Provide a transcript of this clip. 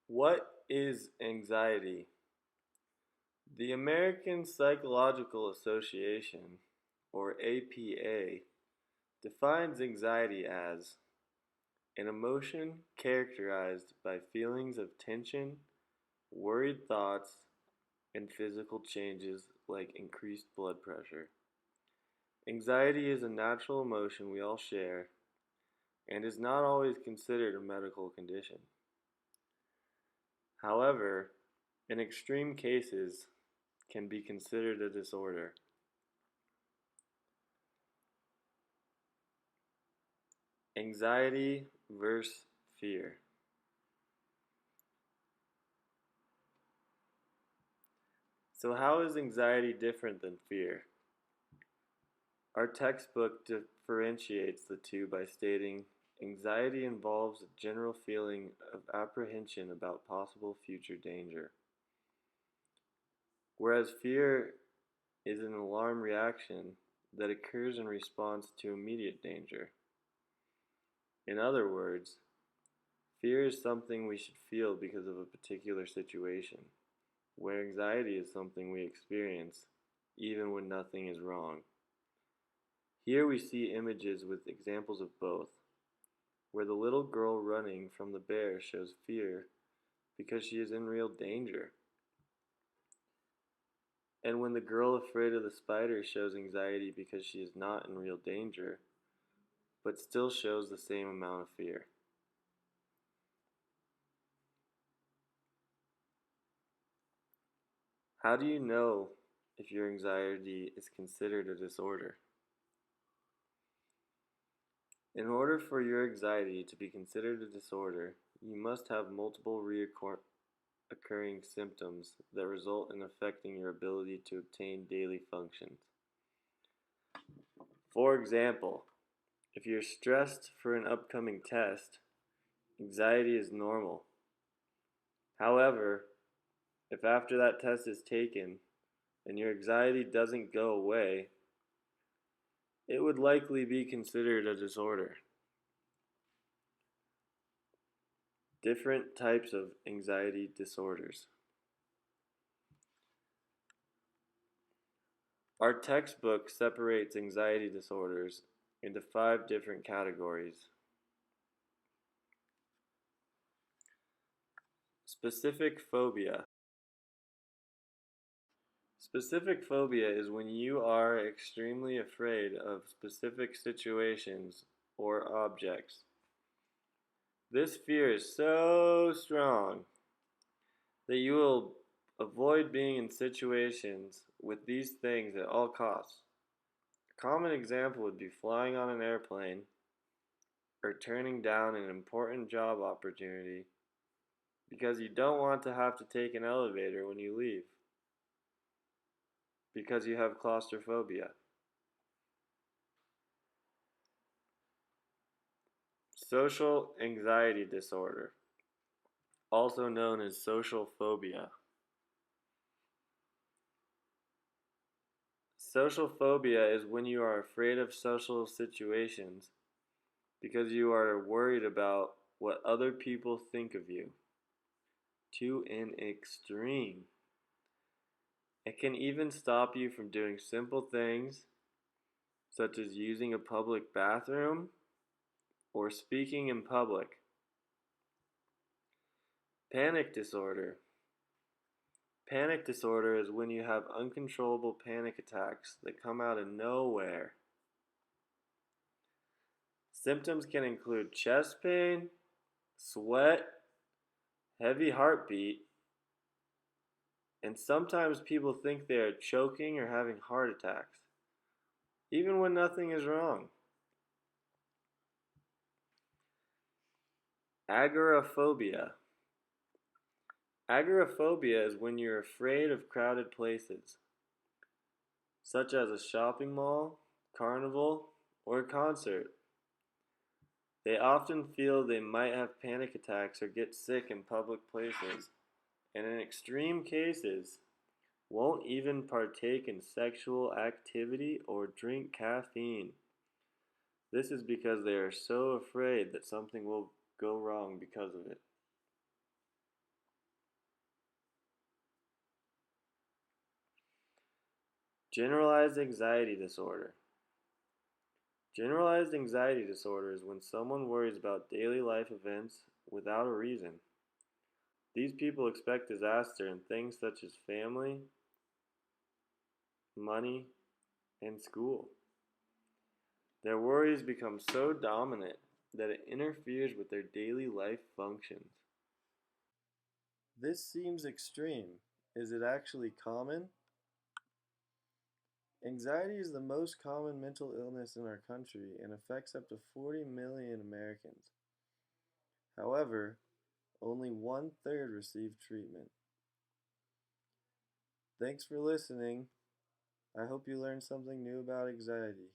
What is anxiety? The American Psychological Association, or APA, defines anxiety as an emotion characterized by feelings of tension, worried thoughts, and physical changes like increased blood pressure. Anxiety is a natural emotion we all share and is not always considered a medical condition. However, in extreme cases, can be considered a disorder. Anxiety versus fear. So, how is anxiety different than fear? Our textbook differentiates the two by stating anxiety involves a general feeling of apprehension about possible future danger, whereas fear is an alarm reaction that occurs in response to immediate danger. In other words, fear is something we should feel because of a particular situation, where anxiety is something we experience even when nothing is wrong. Here we see images with examples of both, where the little girl running from the bear shows fear because she is in real danger, and when the girl afraid of the spider shows anxiety because she is not in real danger, but still shows the same amount of fear. How do you know if your anxiety is considered a disorder? In order for your anxiety to be considered a disorder, you must have multiple occurring symptoms that result in affecting your ability to obtain daily functions. For example, if you're stressed for an upcoming test, anxiety is normal. However, if after that test is taken and your anxiety doesn't go away, it would likely be considered a disorder. Different types of anxiety disorders. Our textbook separates anxiety disorders into 5 different categories. Specific phobia. Specific phobia is when you are extremely afraid of specific situations or objects. This fear is so strong that you will avoid being in situations with these things at all costs. A common example would be flying on an airplane or turning down an important job opportunity because you don't want to have to take an elevator when you leave because you have claustrophobia. Social anxiety disorder, also known as social phobia. Social phobia is when you are afraid of social situations because you are worried about what other people think of you to an extreme. It can even stop you from doing simple things such as using a public bathroom or speaking in public. Panic disorder. Panic disorder is when you have uncontrollable panic attacks that come out of nowhere. Symptoms can include chest pain, sweat, heavy heartbeat, and sometimes people think they are choking or having heart attacks, even when nothing is wrong. Agoraphobia. Agoraphobia is when you're afraid of crowded places, such as a shopping mall, carnival, or a concert. They often feel they might have panic attacks or get sick in public places, and in extreme cases, won't even partake in sexual activity or drink caffeine. This is because they are so afraid that something will go wrong because of it. Generalized anxiety disorder. Generalized anxiety disorder is when someone worries about daily life events without a reason. These people expect disaster in things such as family, money, and school. Their worries become so dominant that it interferes with their daily life functions. This seems extreme. Is it actually common? Anxiety is the most common mental illness in our country and affects up to 40 million Americans. However, only 1/3 receive treatment. Thanks for listening. I hope you learned something new about anxiety.